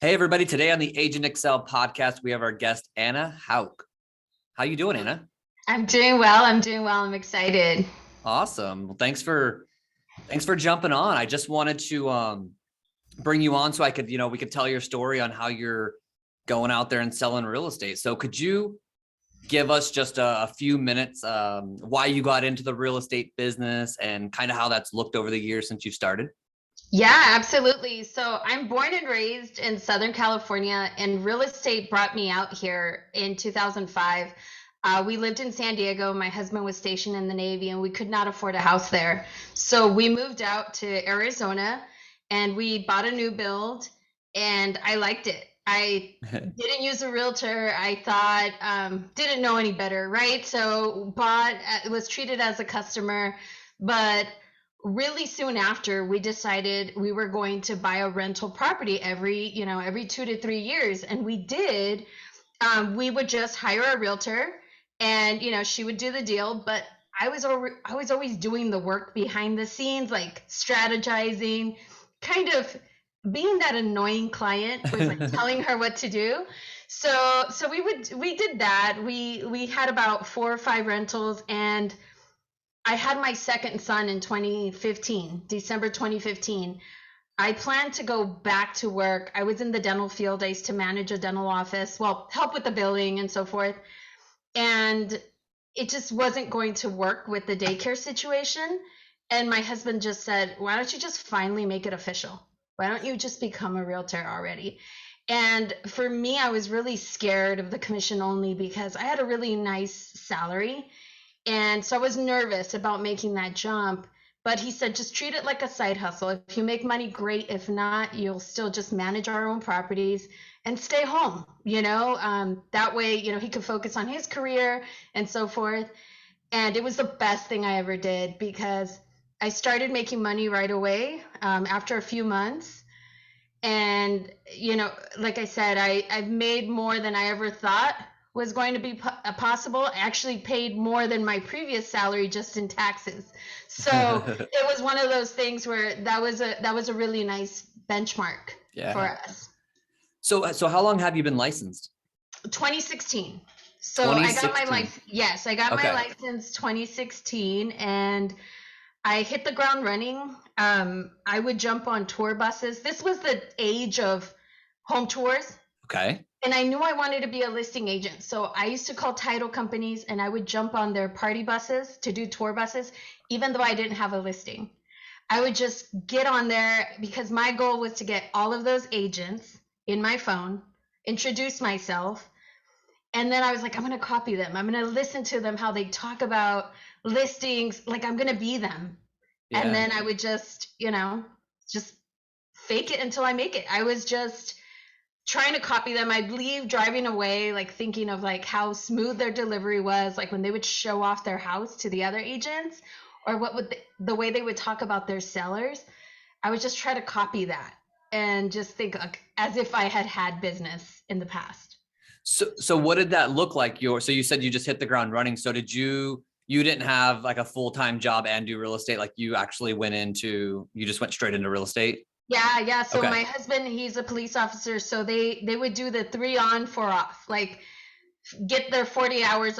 Hey everybody, today on the AgentXcel podcast, we have our guest, Anna Hauk. How you doing, Anna? I'm doing well. I'm excited. Awesome. Well, thanks for jumping on. I just wanted to bring you on so I could, we could tell your story on how you're going out there and selling real estate. So could you give us just a few minutes why you got into the real estate business and kind of how that's looked over the years since you started? Yeah, absolutely. So I'm born and raised in Southern California, and real estate brought me out here in 2005. We lived in San Diego. My husband was stationed in the Navy, and we could not afford a house there. So we moved out to Arizona, and we bought a new build, and I liked it. I didn't use a realtor. I thought, didn't know any better, right? So bought, was treated as a customer, but really soon after we decided we were going to buy a rental property every 2 to 3 years, and we did. We would just hire a realtor, and she would do the deal, but I was always doing the work behind the scenes, like strategizing, kind of being that annoying client who was like telling her what to do. So we did that. We had about 4 or 5 rentals, and I had my second son in 2015, December 2015. I planned to go back to work. I was in the dental field. I used to manage a dental office, well, help with the billing and so forth. And it just wasn't going to work with the daycare situation. And my husband just said, why don't you just finally make it official? Why don't you just become a realtor already? And for me, I was really scared of the commission only because I had a really nice salary. And so I was nervous about making that jump. But he said, just treat it like a side hustle. If you make money, great. If not, you'll still just manage our own properties and stay home, that way, he could focus on his career and so forth. And it was the best thing I ever did because I started making money right away after a few months. And, like I said, I've made more than I ever thought was going to be possible. I actually paid more than my previous salary just in taxes. So it was one of those things where that was a really nice benchmark for us. So how long have you been licensed? 2016. So 2016. I got my license. Yes, I got Okay. my license 2016, and I hit the ground running. I would jump on tour buses. This was the age of home tours. Okay. And I knew I wanted to be a listing agent. So I used to call title companies, and I would jump on their party buses to do tour buses, even though I didn't have a listing. I would just get on there because my goal was to get all of those agents in my phone, introduce myself, and then I was like, I'm going to copy them. I'm going to listen to them, how they talk about listings, like I'm going to be them. Yeah. And then I would just fake it until I make it. I was just trying to copy them. I'd leave driving away, like thinking of like how smooth their delivery was, like when they would show off their house to the other agents, or what would the way they would talk about their sellers. I would just try to copy that and just think like, as if I had had business in the past. So what did that look like? So you said you just hit the ground running. So you didn't have like a full-time job and do real estate? Like you actually you just went straight into real estate? Yeah. So Okay. my husband, he's a police officer. So they would do the 3 on, 4 off, like get their 40 hours,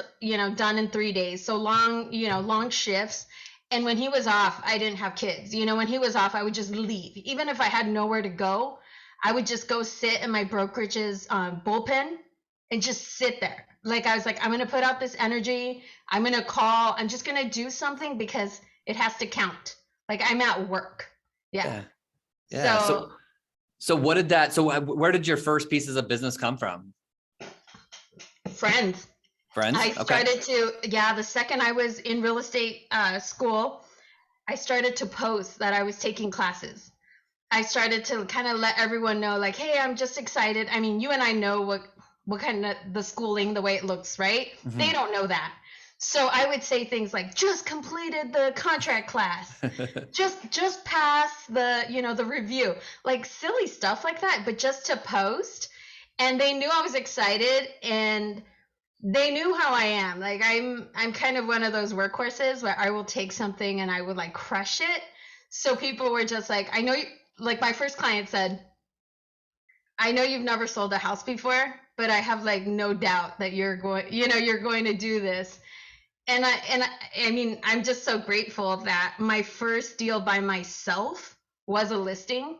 done in 3 days. So long shifts. And when he was off, I didn't have kids. When he was off, I would just leave. Even if I had nowhere to go, I would just go sit in my brokerage's bullpen and just sit there. Like I was like, I'm going to put out this energy. I'm going to call. I'm just going to do something because it has to count. Like I'm at work. Yeah. So where did your first pieces of business come from? Friends. I started the second I was in real estate school, I started to post that I was taking classes. I started to kind of let everyone know, like, hey, I'm just excited. I mean, you and I know what kind of the schooling, the way it looks, right? Mm-hmm. They don't know that. So I would say things like, just completed the contract class, just pass the review, like silly stuff like that, but just to post. And they knew I was excited, and they knew how I am. Like I'm kind of one of those workhorses where I will take something and I would like crush it. So people were just like, I know you, like my first client said, I know you've never sold a house before, but I have like no doubt that you're going to do this. I mean, I'm just so grateful that my first deal by myself was a listing.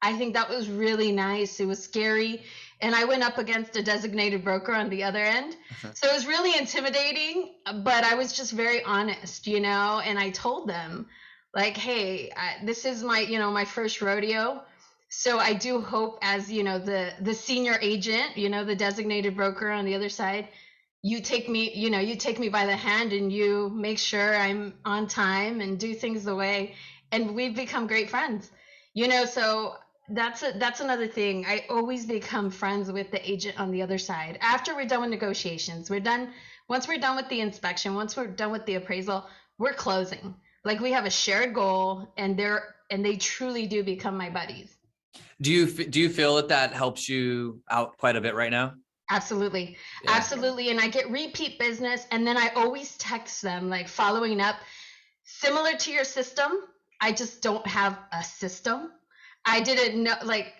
I think that was really nice. It was scary. And I went up against a designated broker on the other end. So it was really intimidating, but I was just very honest, and I told them like, hey, this is my first rodeo. So I do hope as, the senior agent, the designated broker on the other side, you take me by the hand and you make sure I'm on time and do things the way, and we've become great friends. So that's another thing. I always become friends with the agent on the other side. After we're done with negotiations, once we're done with the inspection, once we're done with the appraisal, we're closing. Like we have a shared goal, and they truly do become my buddies. Do you feel that helps you out quite a bit right now? Absolutely. Yeah. Absolutely. And I get repeat business, and then I always text them like following up. Similar to your system, I just don't have a system. I didn't know, like,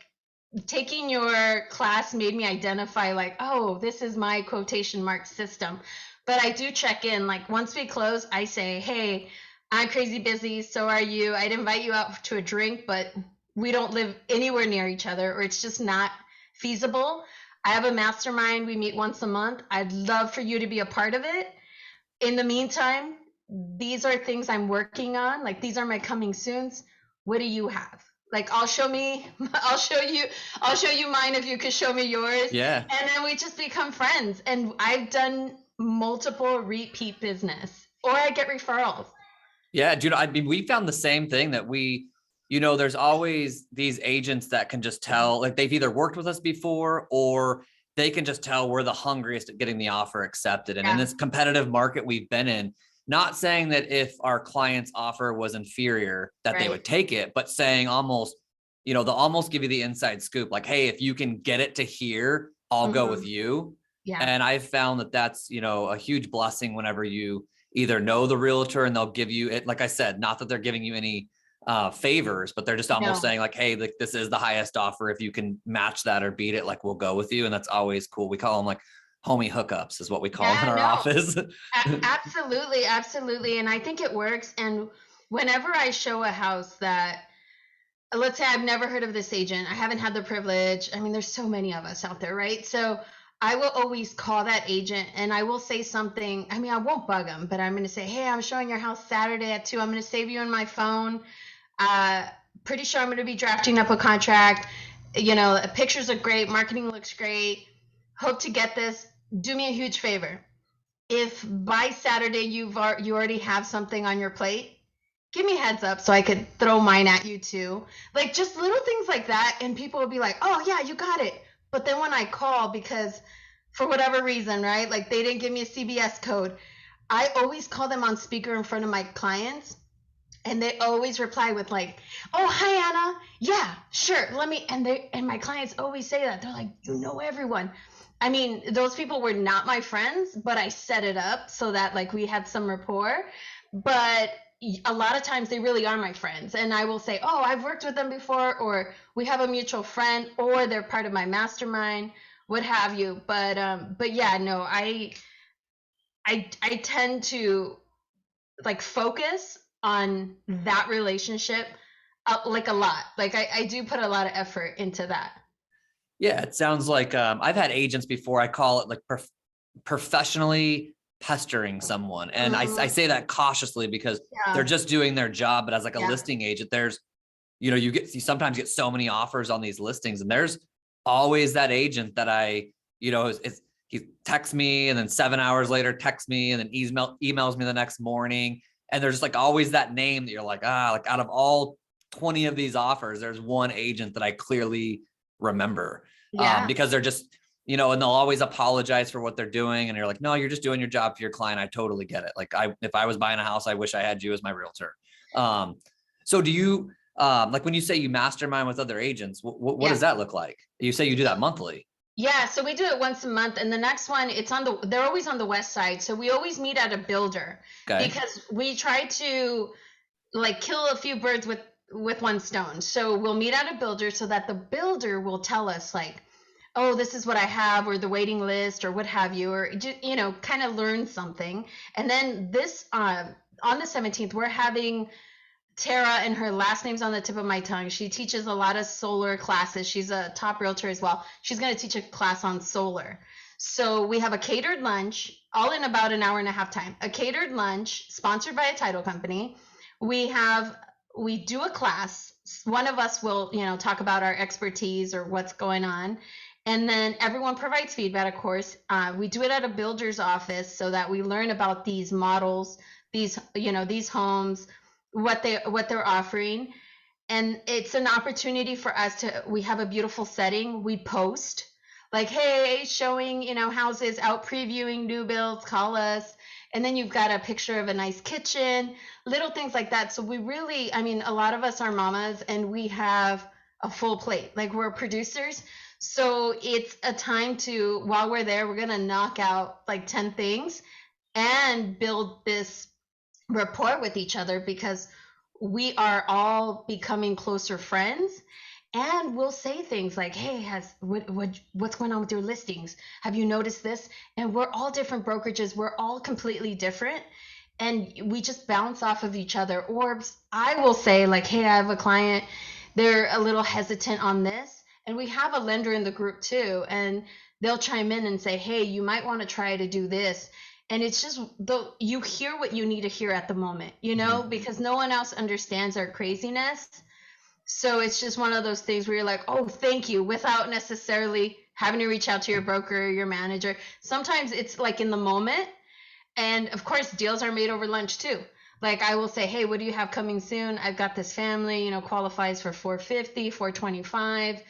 taking your class made me identify like, oh, this is my quotation mark system. But I do check in, like once we close, I say, hey, I'm crazy busy, so are you. I'd invite you out to a drink, but we don't live anywhere near each other, or it's just not feasible. I have a mastermind. We meet once a month. I'd love for you to be a part of it. In the meantime, these are things I'm working on. Like these are my coming soons. What do you have? Like I'll show you mine if you could show me yours. Yeah. And then we just become friends. And I've done multiple repeat business, or I get referrals. Yeah, dude, I mean, we found the same thing that there's always these agents that can just tell, like they've either worked with us before or they can just tell we're the hungriest at getting the offer accepted. And in this competitive market we've been in, not saying that if our client's offer was inferior that they would take it, but saying almost, they'll almost give you the inside scoop. Like, hey, if you can get it to here, I'll go with you. Yeah. And I've found that that's, a huge blessing whenever you either know the realtor and they'll give you it. Like I said, not that they're giving you any favors, but they're just almost saying like, hey, like this is the highest offer. If you can match that or beat it, like we'll go with you. And that's always cool. We call them like homie hookups is what we call them in our office. Absolutely. Absolutely. And I think it works. And whenever I show a house that, let's say I've never heard of this agent, I haven't had the privilege. I mean, there's so many of us out there, right? So I will always call that agent and I will say something. I mean, I won't bug them, but I'm going to say, hey, I'm showing your house Saturday at 2. I'm going to save you in my phone. Pretty sure I'm going to be drafting up a contract. Pictures are great. Marketing looks great. Hope to get this. Do me a huge favor. If by Saturday you already have something on your plate, give me a heads up so I could throw mine at you too. Like just little things like that. And people will be like, oh yeah, you got it. But then when I call, because for whatever reason, right, like they didn't give me a CBS code, I always call them on speaker in front of my clients. And they always reply with like, oh, hi, Anna. Yeah, sure. And my clients always say that. They're like, everyone. I mean, those people were not my friends, but I set it up so that like we had some rapport. But a lot of times they really are my friends. And I will say, oh, I've worked with them before, or we have a mutual friend, or they're part of my mastermind, what have you. But yeah, no, I tend to like focus on that relationship like a lot. Like I do put a lot of effort into that. Yeah, it sounds like I've had agents before. I call it like professionally pestering someone. And I say that cautiously because they're just doing their job. But as like a listing agent, there's, you sometimes get so many offers on these listings, and there's always that agent that he texts me and then 7 hours later texts me and then emails me the next morning. And there's just like always that name that you're like, like out of all 20 of these offers, there's one agent that I clearly remember. Because they're just, and they'll always apologize for what they're doing. And you're like, no, you're just doing your job for your client. I totally get it. Like if I was buying a house, I wish I had you as my realtor. So do you, like when you say you mastermind with other agents, what does that look like? You say you do that monthly. Yeah, so we do it once a month, and the next one, they're always on the west side, so we always meet at a builder because we try to like kill a few birds with with one stone. So we'll meet at a builder so that the builder will tell us like, oh, this is what I have, or the waiting list, or what have you, or kind of learn something. And then this on the 17th, we're having Tara, and her last name's on the tip of my tongue. She teaches a lot of solar classes. She's a top realtor as well. She's going to teach a class on solar. So we have a catered lunch, all in about an hour and a half time. A catered lunch sponsored by a title company. We do a class. One of us will, talk about our expertise or what's going on. And then everyone provides feedback, of course. We do it at a builder's office so that we learn about these models, these homes, what they're offering. And it's an opportunity for us we have a beautiful setting. We post like, hey, showing, houses, out previewing new builds, call us. And then you've got a picture of a nice kitchen, little things like that. So we really, a lot of us are mamas and we have a full plate, like we're producers. So it's a time to, while we're there, we're going to knock out like 10 things and build this rapport with each other, because we are all becoming closer friends. And we'll say things like, hey, what's going on with your listings? Have you noticed this? And we're all different brokerages. We're all completely different. And we just bounce off of each other. Or I will say like, hey, I have a client. They're a little hesitant on this. And we have a lender in the group too. And they'll chime in and say, hey, you might want to try to do this. And it's just, you hear what you need to hear at the moment, because no one else understands our craziness. So it's just one of those things where you're like, oh, thank you, without necessarily having to reach out to your broker or your manager. Sometimes it's like in the moment. And of course, deals are made over lunch too. Like I will say, hey, what do you have coming soon? I've got this family, qualifies for 450, 425.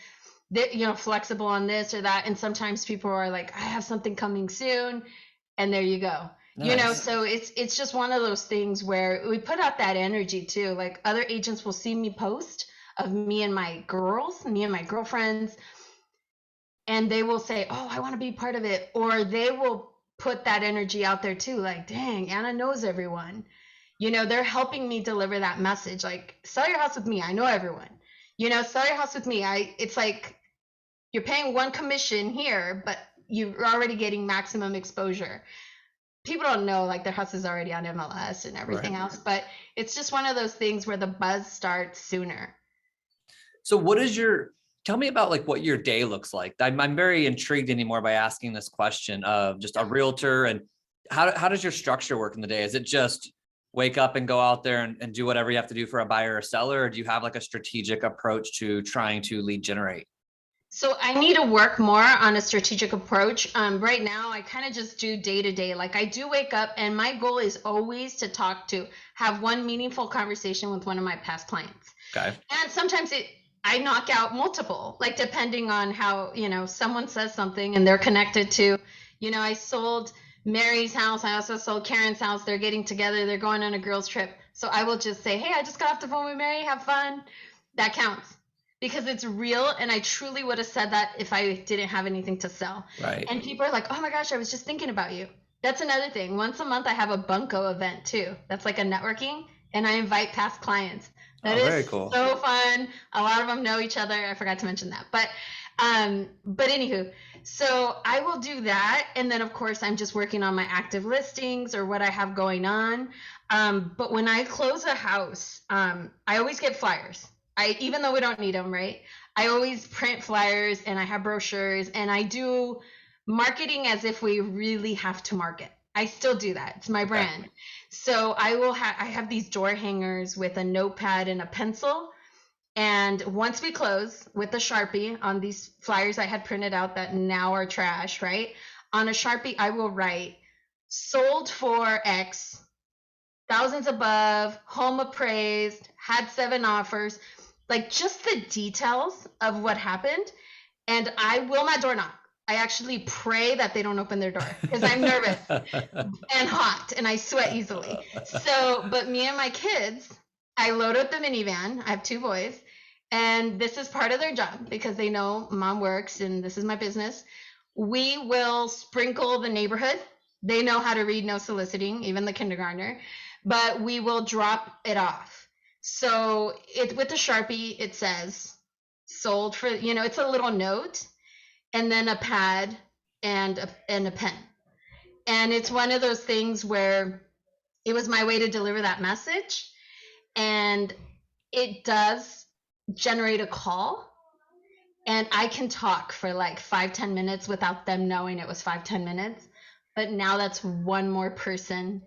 They're, flexible on this or that. And sometimes people are like, I have something coming soon. And there you go. Nice. So it's just one of those things where we put out that energy too. Like other agents will see me post of me and my girlfriends, and they will say, oh, I want to be part of it. Or they will put that energy out there too. Like, dang, Anna knows everyone. They're helping me deliver that message. Like, sell your house with me. I know everyone. Sell your house with me. It's like you're paying one commission here, but you're already getting maximum exposure. People don't know like their house is already on MLS and everything else, but it's just one of those things where the buzz starts sooner. So tell me about like what your day looks like. I'm very intrigued anymore by asking this question of just a realtor, and how does your structure work in the day? Is it just wake up and go out there and do whatever you have to do for a buyer or seller? Or do you have like a strategic approach to trying to lead generate? So I need to work more on a strategic approach. Right now, I kind of just do day to day. Like I do wake up, and my goal is always to have one meaningful conversation with one of my past clients. Okay. And sometimes I knock out multiple, like depending on how, someone says something and they're connected to, I sold Mary's house. I also sold Karen's house. They're getting together. They're going on a girls trip. So I will just say, hey, I just got off the phone with Mary. Have fun. That counts. Because it's real, and I truly would have said that if I didn't have anything to sell. Right. And people are like, oh my gosh, I was just thinking about you. That's another thing. Once a month, I have a bunko event too. That's like a networking, and I invite past clients. That is very cool. So fun. A lot of them know each other. I forgot to mention that. But anywho, so I will do that. And then, of course, I'm just working on my active listings or what I have going on. But when I close a house, I always get flyers. Even though we don't need them, right? I always print flyers, and I have brochures, and I do marketing as if we really have to market. I still do that. It's my brand. So I have these door hangers with a notepad and a pencil. And once we close with a Sharpie on these flyers I had printed out that now are trash, right? On a Sharpie, I will write sold for X, thousands above, home appraised, had 7 offers. Like just the details of what happened. And I will not door knock. I actually pray that they don't open their door because I'm nervous and hot and I sweat easily. So, but me and my kids, I load up the minivan. I have 2 boys, and this is part of their job because they know mom works and this is my business. We will sprinkle the neighborhood. They know how to read no soliciting, even the kindergartner, but we will drop it off. So it with the Sharpie, it says sold for, it's a little note and then a pad and a pen. And it's one of those things where it was my way to deliver that message. And it does generate a call. And I can talk for like 5-10 minutes without them knowing it was 5-10 minutes. But now that's one more person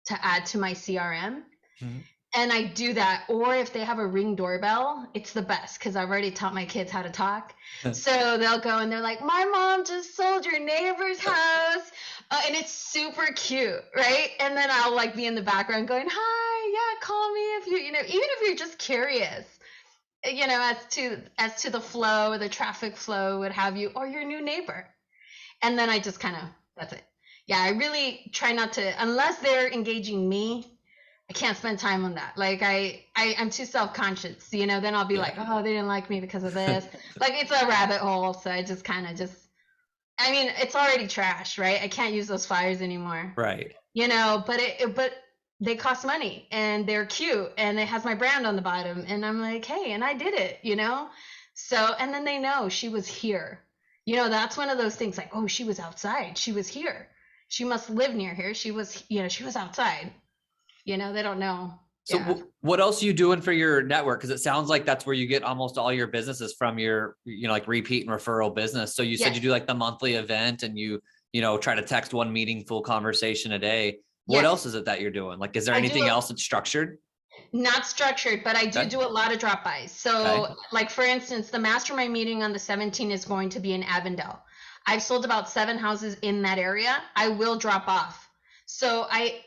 to add to my CRM. Mhm. And I do that. Or if they have a Ring doorbell, it's the best because I've already taught my kids how to talk. So they'll go and they're like, my mom just sold your neighbor's house. And it's super cute, right? And then I'll like be in the background going, hi, yeah, call me if even if you're just curious, as to the flow, the traffic flow, what have you, or your new neighbor. And then I just kind of, that's it. Yeah, I really try not to, unless they're engaging me, I can't spend time on that. Like I'm too self-conscious, then I'll be like, oh, they didn't like me because of this. Like it's a rabbit hole. So I just kind of it's already trash, right? I can't use those flyers anymore, Right. but they cost money and they're cute and it has my brand on the bottom. And I'm like, hey, and I did it, So, and then they know she was here. That's one of those things like, oh, she was outside. She was here. She must live near here. She was outside. They don't know. So Yeah. what else are you doing for your network? Because it sounds like that's where you get almost all your businesses from, your, like repeat and referral business. So you said you do like the monthly event and you try to text one meaningful conversation a day. What else is it that you're doing? Like, is there anything else that's structured? Not structured, but I do a lot of drop-bys. So like, for instance, the mastermind meeting on the 17th is going to be in Avondale. I've sold about 7 houses in that area. I will drop off. So I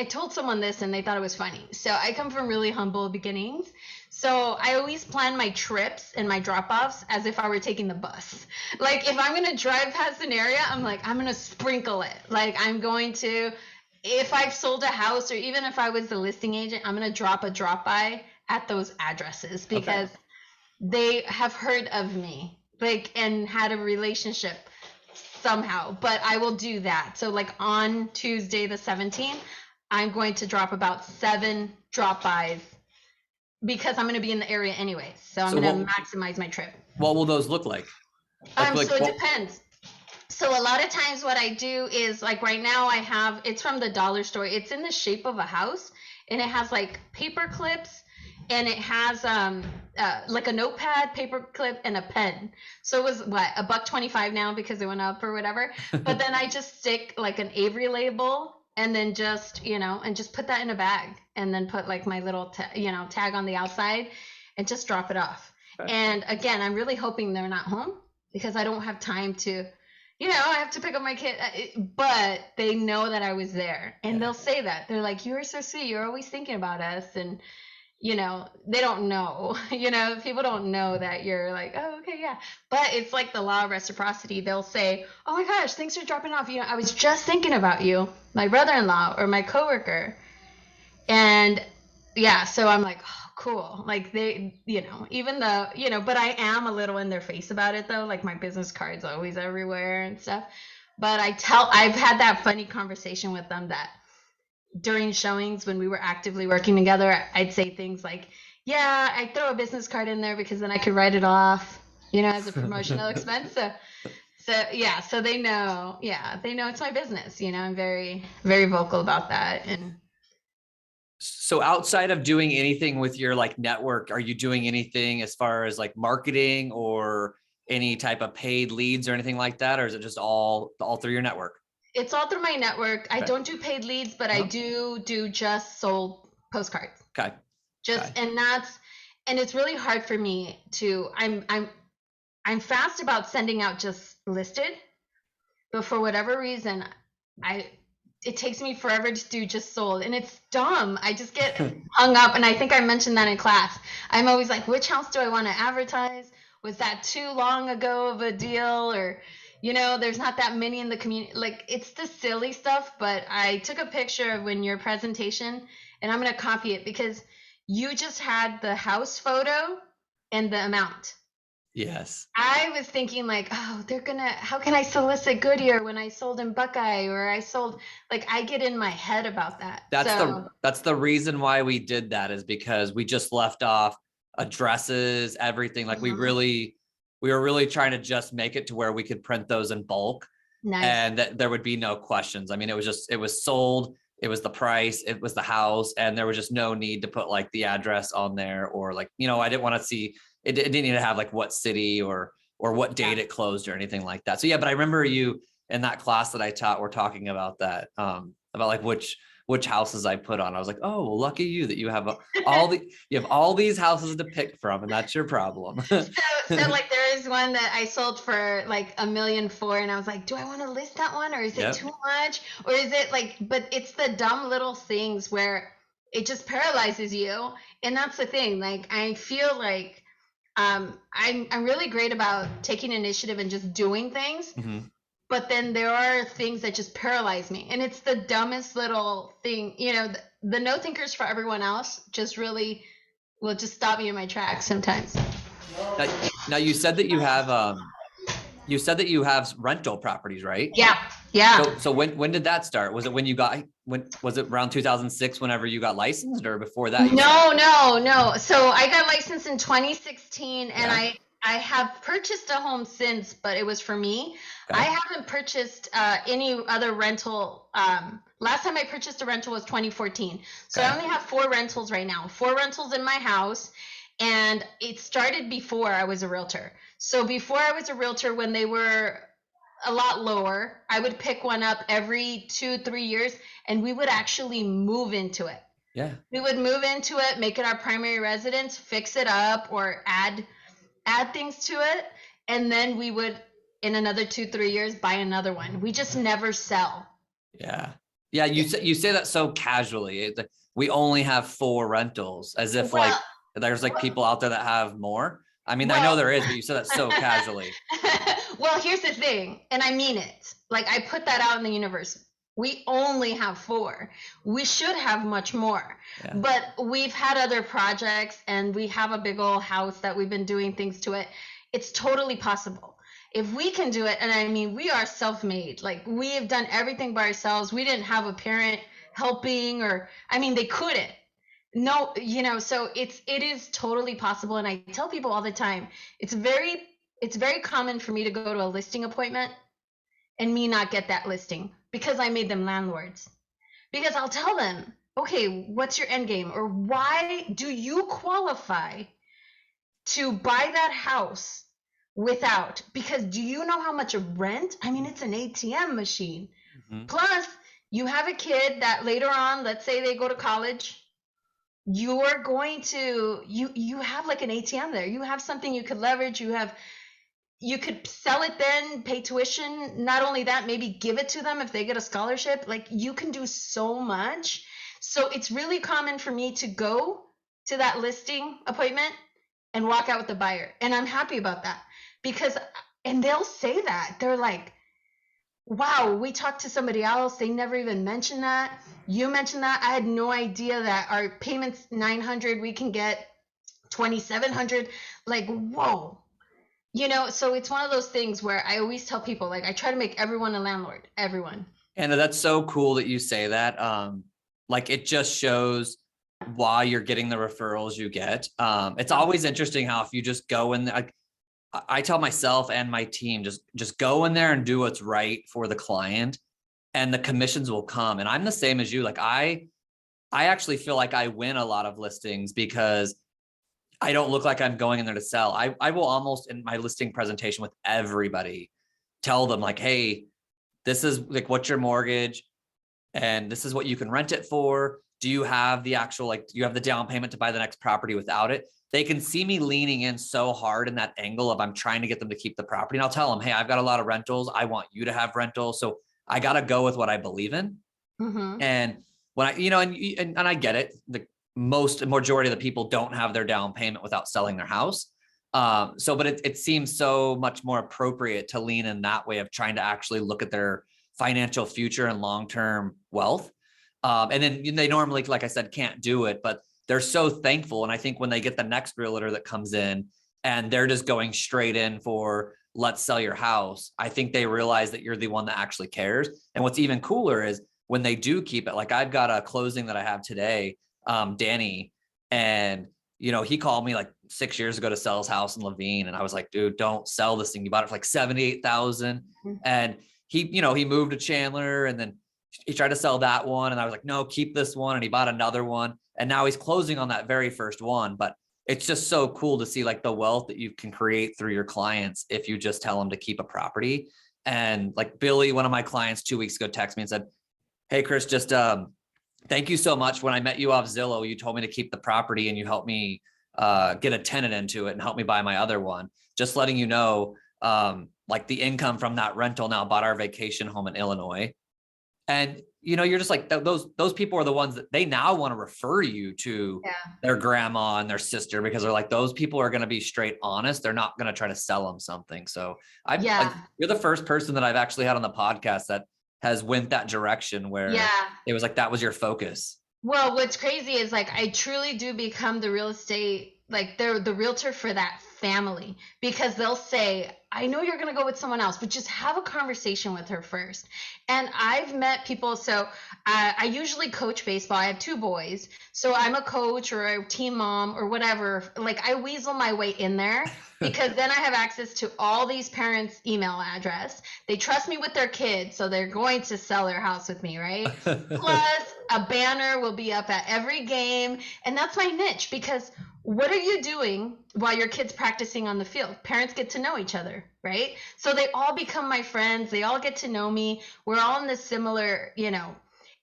told someone this and they thought it was funny. So I come from really humble beginnings. So I always plan my trips and my drop-offs as if I were taking the bus. Like if I'm going to drive past an area, I'm like, I'm going to sprinkle it. Like I'm going to, if I've sold a house or even if I was the listing agent, I'm going to drop a drop-by at those addresses because they have heard of me, like, and had a relationship somehow. But I will do that. So like on Tuesday the 17th, I'm going to drop about 7 drop-bys because I'm going to be in the area anyway. So I'm going to maximize my trip. What will those look like? So it depends. So a lot of times what I do is like right now it's from the dollar store. It's in the shape of a house and it has like paper clips and it has like a notepad, paper clip, and a pen. So it was $1.25 now because it went up or whatever. But then I just stick like an Avery label and then just, and just put that in a bag and then put like my little, tag on the outside and just drop it off. And again, I'm really hoping they're not home because I don't have time to, I have to pick up my kid, but they know that I was there and they'll say that. They're like, you were so sweet. You're always thinking about us. And, they don't know, people don't know that you're like, oh, okay, yeah. But it's like the law of reciprocity. They'll say, oh my gosh, thanks for dropping off. I was just thinking about you, my brother-in-law or my coworker. And yeah, so I'm like, oh, cool. Like they, even though, but I am a little in their face about it though. Like my business card's always everywhere and stuff. But I've had that funny conversation with them that during showings when we were actively working together, I'd say things like, yeah, I throw a business card in there because then I could write it off, as a promotional expense. So they know, it's my business. I'm very, very vocal about that. And so outside of doing anything with your like network, are you doing anything as far as like marketing or any type of paid leads or anything like that? Or is it just all through your network? It's all through my network. I don't do paid leads, but I do just sold postcards. Okay. And it's really hard for me to, I'm fast about sending out just listed, but for whatever reason, it takes me forever to do just sold, and it's dumb. I just get hung up, and I think I mentioned that in class. I'm always like, which house do I want to advertise? Was that too long ago of a deal? Or, there's not that many in the community. Like, it's the silly stuff, but I took a picture of when your presentation, and I'm going to copy it because you just had the house photo and the amount. Yes. I was thinking like, oh, how can I solicit Goodyear when I sold in Buckeye or I sold, like, I get in my head about that. So That's the reason why we did that, is because we just left off addresses, everything. Like we were really trying to just make it to where we could print those in bulk nice. and that there would be no questions. I mean, it was sold, it was the price, it was the house, and there was just no need to put like the address on there, or like, I didn't want to see it, it didn't need to have like what city or what date it closed or anything like that. So yeah, but I remember you in that class that I taught, we're talking about that, about like which houses I put on. I was like, oh, well, lucky you that you have you have all these houses to pick from, and that's your problem. So like there is one that I sold for like 1.4 million, and I was like, do I want to list that one, or is it too much, or is it like? But it's the dumb little things where it just paralyzes you, and that's the thing. Like I feel like I'm really great about taking initiative and just doing things. Mhm. But then there are things that just paralyze me, and it's the dumbest little thing. The no thinkers for everyone else just really will just stop me in my tracks sometimes. Now you said that you have rental properties, right? Yeah. So when did that start? Was it when was it around 2006 whenever you got licensed, or before that? No. So I got licensed in 2016, and Yeah. I have purchased a home since, but it was for me. Okay. I haven't purchased any other rental. Last time I purchased a rental was 2014. So Okay. I only have 4 rentals right now. 4 rentals in my house, and it started before I was a realtor. So before I was a realtor, when they were a lot lower, I would pick one up every 2-3 years, and we would actually move into it. Yeah. We would move into it, make it our primary residence, fix it up, or add things to it, and then we would, in another 2-3 years, buy another one. We just never sell. Yeah. Yeah. You say that so casually. We only have 4 rentals, as if like Well, there's like people out there that have more. I mean, I know well, there is, but you said that so casually. well, here's the thing, and I mean it. Like I put that out in the universe. We only have 4. We should have much more. Yeah. But we've had other projects, and we have a big old house that we've been doing things to it. It's totally possible. If we can do it, and I mean, we are self-made. Like we have done everything by ourselves. We didn't have a parent helping, or I mean, they couldn't. No, so it is totally possible. And I tell people all the time, it's very common for me to go to a listing appointment and me not get that listing because I made them landlords. Because I'll tell them, okay, what's your end game? Or why do you qualify to buy that house without? Because do you know how much of rent? I mean, it's an ATM machine. Mhm. Plus, you have a kid that later on, let's say they go to college, you're going to you have like an ATM there. You have something you could leverage. You could sell it then, pay tuition. Not only that, maybe give it to them if they get a scholarship. Like you can do so much. So it's really common for me to go to that listing appointment and walk out with the buyer. And I'm happy about that because, and they'll say that. They're like, wow, we talked to somebody else. They never even mentioned that. You mentioned that. I had no idea that our payment's $900. We can get $2,700. Like, whoa. So it's one of those things where I always tell people, like, I try to make everyone a landlord, everyone. And that's so cool that you say that. Like it just shows why you're getting the referrals you get. It's always interesting how if you just go in there, I tell myself and my team, just go in there and do what's right for the client, and the commissions will come. And I'm the same as you. Like I actually feel like I win a lot of listings because I don't look like I'm going in there to sell. I will almost, in my listing presentation with everybody, tell them like, hey, this is like, what's your mortgage? And this is what you can rent it for. Do you have the actual, like, do you have the down payment to buy the next property without it? They can see me leaning in so hard in that angle of I'm trying to get them to keep the property. And I'll tell them, hey, I've got a lot of rentals. I want you to have rentals. So I got to go with what I believe in. Mm-hmm. And when and I get it. The majority of the people don't have their down payment without selling their house. But it seems so much more appropriate to lean in that way of trying to actually look at their financial future and long-term wealth. And then they normally, like I said, can't do it, but they're so thankful. And I think when they get the next realtor that comes in and they're just going straight in for let's sell your house, I think they realize that you're the one that actually cares. And what's even cooler is when they do keep it, like I've got a closing that I have today, Danny, and he called me like 6 years ago to sell his house in Levine. And I was like, dude, don't sell this thing. You bought it for like 78,000. And he moved to Chandler, and then he tried to sell that one. And I was like, no, keep this one. And he bought another one. And now he's closing on that very first one. But it's just so cool to see like the wealth that you can create through your clients if you just tell them to keep a property. And like Billy, one of my clients 2 weeks ago, texted me and said, hey, Chris, just thank you so much. When I met you off Zillow, you told me to keep the property and you helped me get a tenant into it and help me buy my other one. Just letting you know, like the income from that rental now bought our vacation home in Illinois. And you're just like, those people are the ones that they now want to refer you to their grandma and their sister, because they're like, those people are going to be straight honest. They're not going to try to sell them something. So like, you're the first person that I've actually had on the podcast that has went that direction where it was like, that was your focus. Well, what's crazy is like, I truly do become the real estate, like they're the realtor for that family, because they'll say, I know you're going to go with someone else, but just have a conversation with her first. And I've met people. So I usually coach baseball. I have 2 boys. So I'm a coach or a team mom or whatever. Like I weasel my way in there because then I have access to all these parents' email address. They trust me with their kids. So they're going to sell their house with me, right? Plus a banner will be up at every game. And that's my niche, because what are you doing while your kid's practicing on the field? Parents get to know each other, right? So they all become my friends. They all get to know me. We're all in this similar,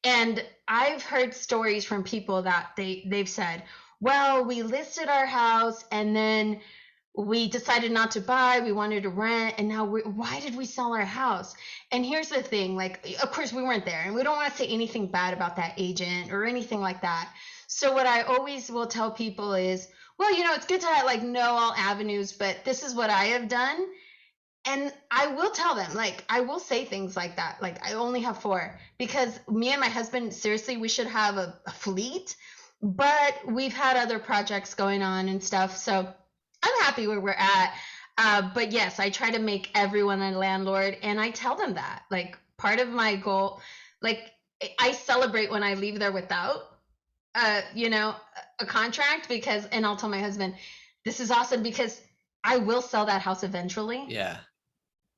and I've heard stories from people that they've said, well, we listed our house and then we decided not to buy. We wanted to rent. And now why did we sell our house? And here's the thing, like, of course we weren't there and we don't want to say anything bad about that agent or anything like that. So what I always will tell people is, well, it's good to like know all avenues, but this is what I have done. And I will tell them, like, I will say things like that. Like, I only have 4 because me and my husband, seriously, we should have a fleet, but we've had other projects going on and stuff. So I'm happy where we're at. But yes, I try to make everyone a landlord, and I tell them that, like, part of my goal, like, I celebrate when I leave there without a contract, because, and I'll tell my husband, this is awesome because I will sell that house eventually. Yeah.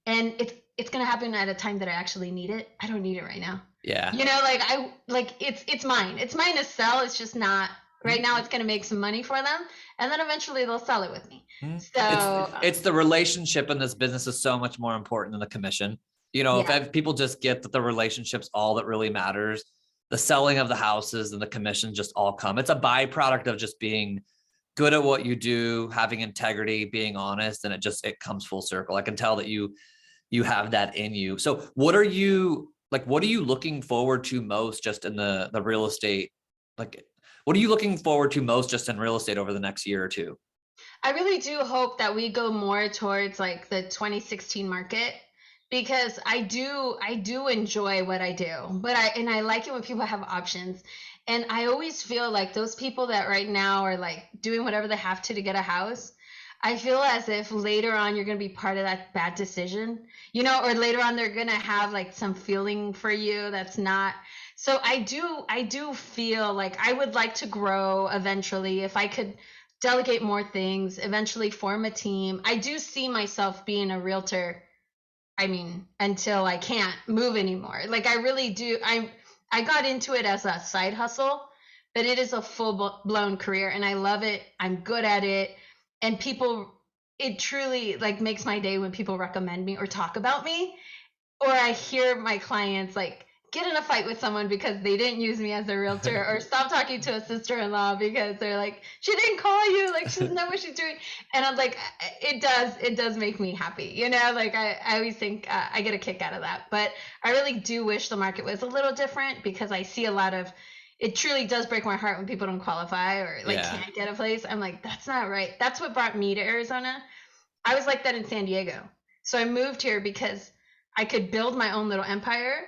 And it's going to happen at a time that I actually need it. I don't need it right now. Yeah. It's mine. It's mine to sell. It's just not right now. It's going to make some money for them. And then eventually they'll sell it with me. So it's the relationship in this business is so much more important than the commission. If people just get that the relationship's all that really matters, the selling of the houses and the commission just all come. It's a byproduct of just being good at what you do, having integrity, being honest, and it comes full circle. I can tell that you have that in you. So what are you looking forward to most just in the real estate? Like, what are you looking forward to most just in real estate over the next year or two? I really do hope that we go more towards like the 2016 market, because I do enjoy what I do, but I like it when people have options. And I always feel like those people that right now are like doing whatever they have to get a house, I feel as if later on you're going to be part of that bad decision, or later on they're going to have like some feeling for you that's not. So I do feel like I would like to grow eventually. If I could delegate more things, eventually form a team. I do see myself being a realtor, until I can't move anymore. Like I really do. I got into it as a side hustle, but it is a full-blown career and I love it. I'm good at it. And it truly like makes my day when people recommend me or talk about me, or I hear my clients like get in a fight with someone because they didn't use me as a realtor, or stop talking to a sister-in-law because they're like, she didn't call you, like she doesn't know what she's doing. And I'm like, it does make me happy, like I always think I get a kick out of that. But I really do wish the market was a little different, because I see a lot of, it truly does break my heart when people don't qualify or like can't get a place. I'm like, that's not right. That's what brought me to Arizona. I was like that in San Diego. So I moved here because I could build my own little empire.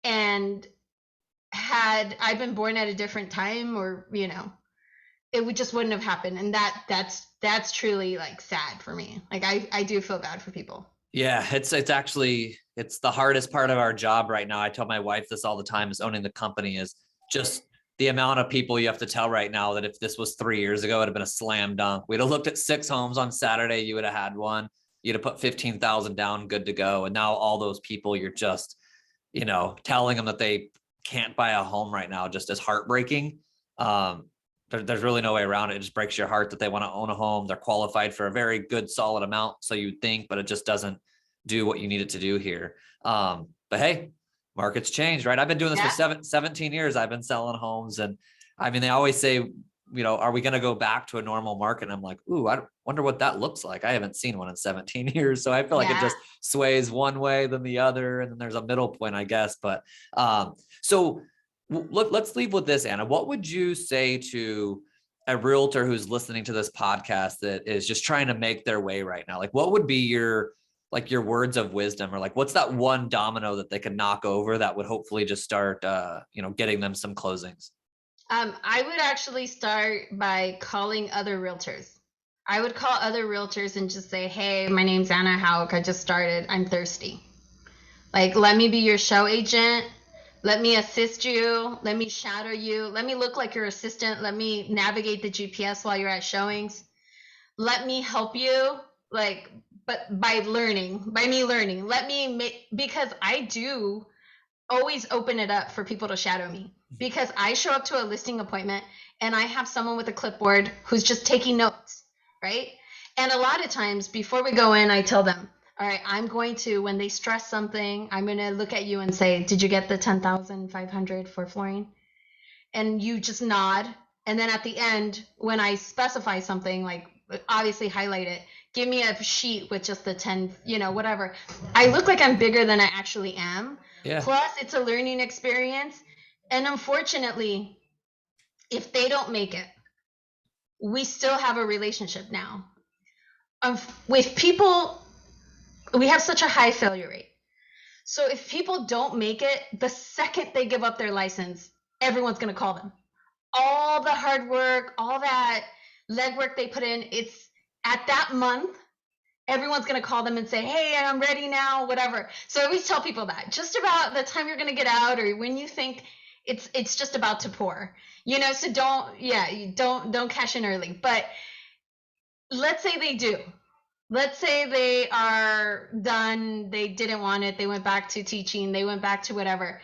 And had I been born at a different time, or it would just wouldn't have happened. And that's truly like sad for me. Like I do feel bad for people. Yeah, it's actually it's the hardest part of our job right now. I tell my wife this all the time, is owning the company, is just the amount of people you have to tell right now that if this was 3 years ago, it'd have been a slam dunk. We'd have looked at 6 homes on Saturday, you would have had one, you'd have put 15,000 down, good to go. And now all those people, you're just, telling them that they can't buy a home right now, just as heartbreaking. There's really no way around it. It just breaks your heart that they want to own a home. They're qualified for a very good, solid amount, so you'd think, but it just doesn't do what you need it to do here. But hey, markets change, right? I've been doing this for 17 years. I've been selling homes, and I mean, they always say, are we going to go back to a normal market? And I'm like, ooh, I wonder what that looks like. I haven't seen one in 17 years. So I feel like it just sways one way than the other. And then there's a middle point, I guess. But so let's leave with this, Anna. What would you say to a realtor who's listening to this podcast that is just trying to make their way right now? Like, what would be your words of wisdom, or like, what's that one domino that they can knock over that would hopefully just start, getting them some closings? I would actually start by calling other realtors. I would call other realtors and just say, hey, my name's Anna Hauk. I just started. I'm thirsty. Like, let me be your show agent. Let me assist you. Let me shadow you. Let me look like your assistant. Let me navigate the GPS while you're at showings. Let me help you, but by me learning. Because I do always open it up for people to shadow me, because I show up to a listing appointment and I have someone with a clipboard who's just taking notes, right? And a lot of times before we go in, I tell them, all right, I'm going to, when they stress something, I'm going to look at you and say, did you get the 10,500 for flooring? And you just nod. And then at the end, when I specify something, like obviously highlight it, give me a sheet with just the 10, whatever. I look like I'm bigger than I actually am. Yeah. Plus, it's a learning experience. And unfortunately, if they don't make it, we still have a relationship now. With people, we have such a high failure rate. So if people don't make it, the second they give up their license, everyone's going to call them. All the hard work, all that legwork they put in, it's at that month, everyone's going to call them and say, hey, I'm ready now, whatever. So I always tell people that just about the time you're going to get out, or when you think it's just about to pour, so don't cash in early. But let's say they do. Let's say they are done. They didn't want it. They went back to teaching. They went back to whatever.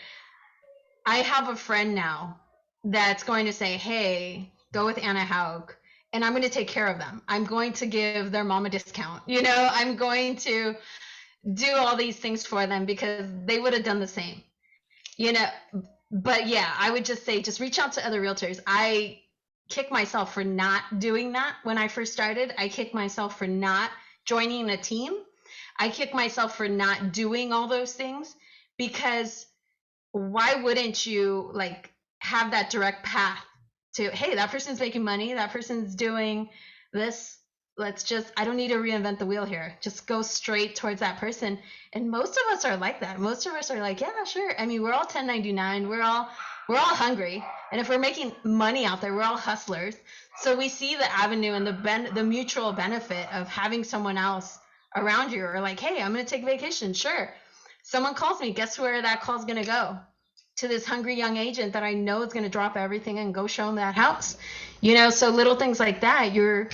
I have a friend now that's going to say, hey, go with Anna Hauk, and I'm going to take care of them. I'm going to give their mom a discount. I'm going to do all these things for them because they would have done the same. But yeah, I would just say, just reach out to other realtors. I kick myself for not doing that when I first started. I kick myself for not joining a team. I kick myself for not doing all those things, because why wouldn't you have that direct path to, hey, that person's making money, that person's doing this, I don't need to reinvent the wheel here, just go straight towards that person. And most of us are like that. Most of us are like, yeah, sure. I mean, we're all 1099, we're all hungry, and if we're making money out there, we're all hustlers. So we see the avenue and the mutual benefit of having someone else around you, or like, hey, I'm going to take vacation. Sure. Someone calls me, guess where that call's going to go? To this hungry young agent that I know is going to drop everything and go show them that house. So little things like that, you're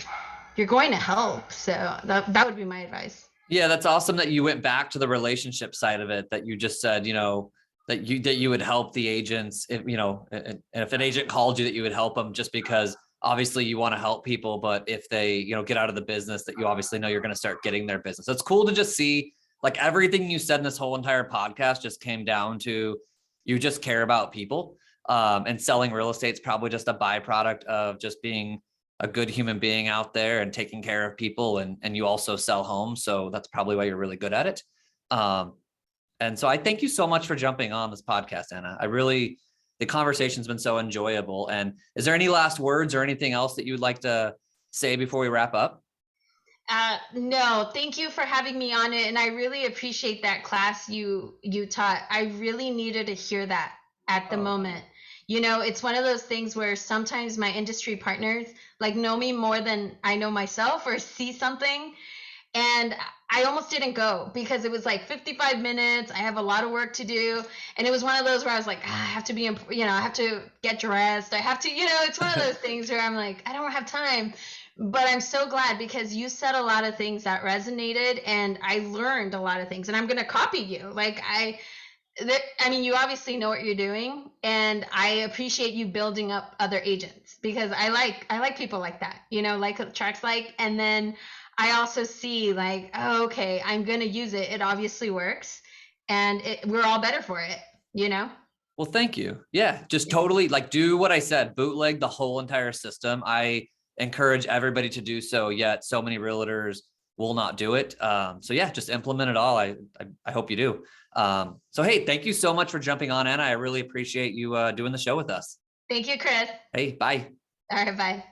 going to help. So that would be my advice. Yeah, that's awesome that you went back to the relationship side of it, that you just said, that you would help the agents, if an agent called you, that you would help them, just because obviously you want to help people, but if they, get out of the business, that you obviously know you're going to start getting their business. So it's cool to just see, like, everything you said in this whole entire podcast just came down to, you just care about people, and selling real estate is probably just a byproduct of just being a good human being out there and taking care of people. And you also sell homes. So that's probably why you're really good at it. And so I thank you so much for jumping on this podcast, Anna. The conversation's been so enjoyable. And is there any last words or anything else that you would like to say before we wrap up? No, thank you for having me on it. And I really appreciate that class you taught. I really needed to hear that at the moment. You know, it's one of those things where sometimes my industry partners like know me more than I know myself or see something. And I almost didn't go because it was like 55 minutes. I have a lot of work to do. And it was one of those where I was like, I have to be, I have to get dressed. I have to, it's one of those things where I'm like, I don't have time. But I'm so glad because you said a lot of things that resonated and I learned a lot of things and I'm going to copy you. Like, I mean, you obviously know what you're doing, and I appreciate you building up other agents because I like people like that, like attracts like, and then I also see like, oh, okay, I'm gonna use it. It obviously works, and we're all better for it. Well, thank you. Yeah, just totally like do what I said, bootleg the whole entire system. I encourage everybody to do so, yet so many realtors will not do it. So yeah, just implement it all. I hope you do. So hey, thank you so much for jumping on, Anna. I really appreciate you doing the show with us. Thank you, Chris. Hey, bye. All right, bye.